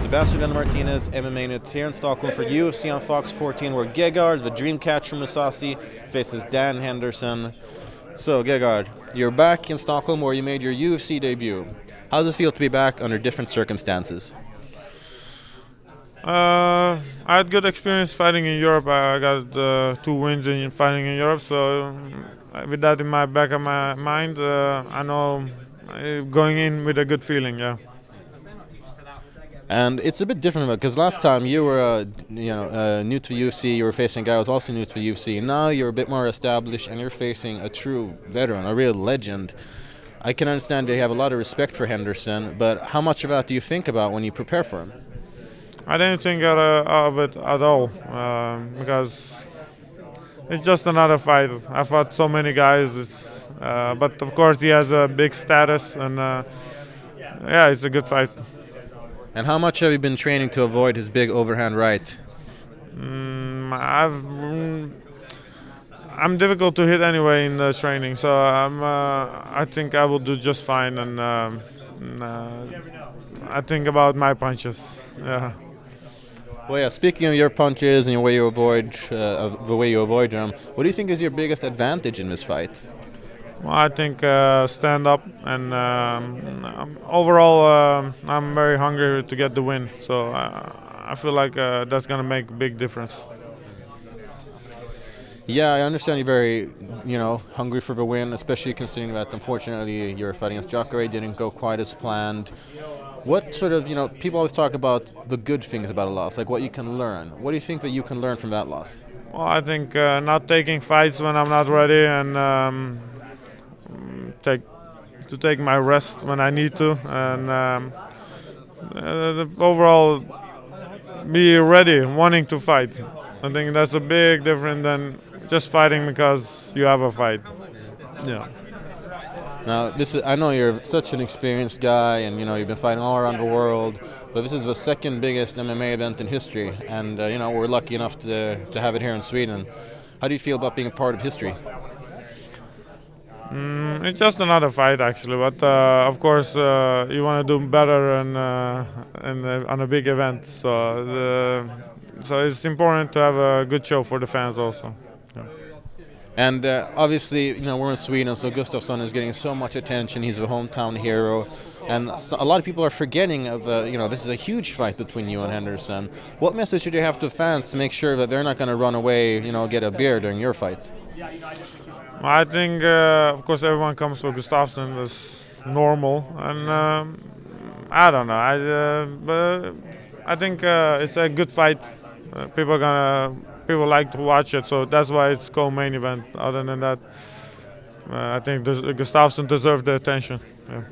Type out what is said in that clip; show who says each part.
Speaker 1: Sebastian Martinez, MMA Nut here in Stockholm for UFC on Fox 14, where Gegard, the Dreamcatcher Mousasi, faces Dan Henderson. So, Gegard, you're back in Stockholm where you made your UFC debut. How does it feel to be back under different circumstances?
Speaker 2: I had good experience fighting in Europe. I got 2 wins in fighting in Europe, so with that in my back of my mind, I know going in with a good feeling. Yeah.
Speaker 1: And it's a bit different because last time you were, new to UFC. You were facing a guy who was also new to UFC. Now you're a bit more established, and you're facing a true veteran, a real legend. I can understand that you have a lot of respect for Henderson, but how much of that do you think about when you prepare for him?
Speaker 2: I didn't think of it at all because it's just another fight. I fought so many guys, but of course he has a big status, and yeah, it's a good fight.
Speaker 1: And how much have you been training to avoid his big overhand right?
Speaker 2: I'm difficult to hit anyway in the training, so I think I will do just fine, and I think about my punches. Yeah.
Speaker 1: Well, yeah. Speaking of your punches and the way you avoid them, what do you think is your biggest advantage in this fight?
Speaker 2: Well, I think stand up, and overall I'm very hungry to get the win. So I feel like that's gonna make a big difference.
Speaker 1: Yeah, I understand you're very, hungry for the win, especially considering that unfortunately your fight against Jacare didn't go quite as planned. What sort of, people always talk about the good things about a loss, like what you can learn. What do you think that you can learn from that loss?
Speaker 2: Well, I think not taking fights when I'm not ready, and take my rest when I need to, and overall be ready, wanting to fight. I think that's a big difference than just fighting because you have a fight. Yeah.
Speaker 1: Now, I know you're such an experienced guy, and you've been fighting all around the world, but this is the second biggest MMA event in history, and we're lucky enough to have it here in Sweden. How do you feel about being a part of history?
Speaker 2: It's just another fight, actually, but of course you want to do better on a big event, so it's important to have a good show for the fans also. Yeah.
Speaker 1: And obviously, we're in Sweden, so Gustafsson is getting so much attention. He's a hometown hero, and a lot of people are forgetting of this is a huge fight between you and Henderson. What message should you have to fans to make sure that they're not going to run away, get a beer during your fight?
Speaker 2: I think, of course, everyone comes for Gustafsson. That's normal, and I don't know. But I think it's a good fight. People like to watch it, so that's why it's co-main event. Other than that, I think Gustafsson deserves the attention. Yeah.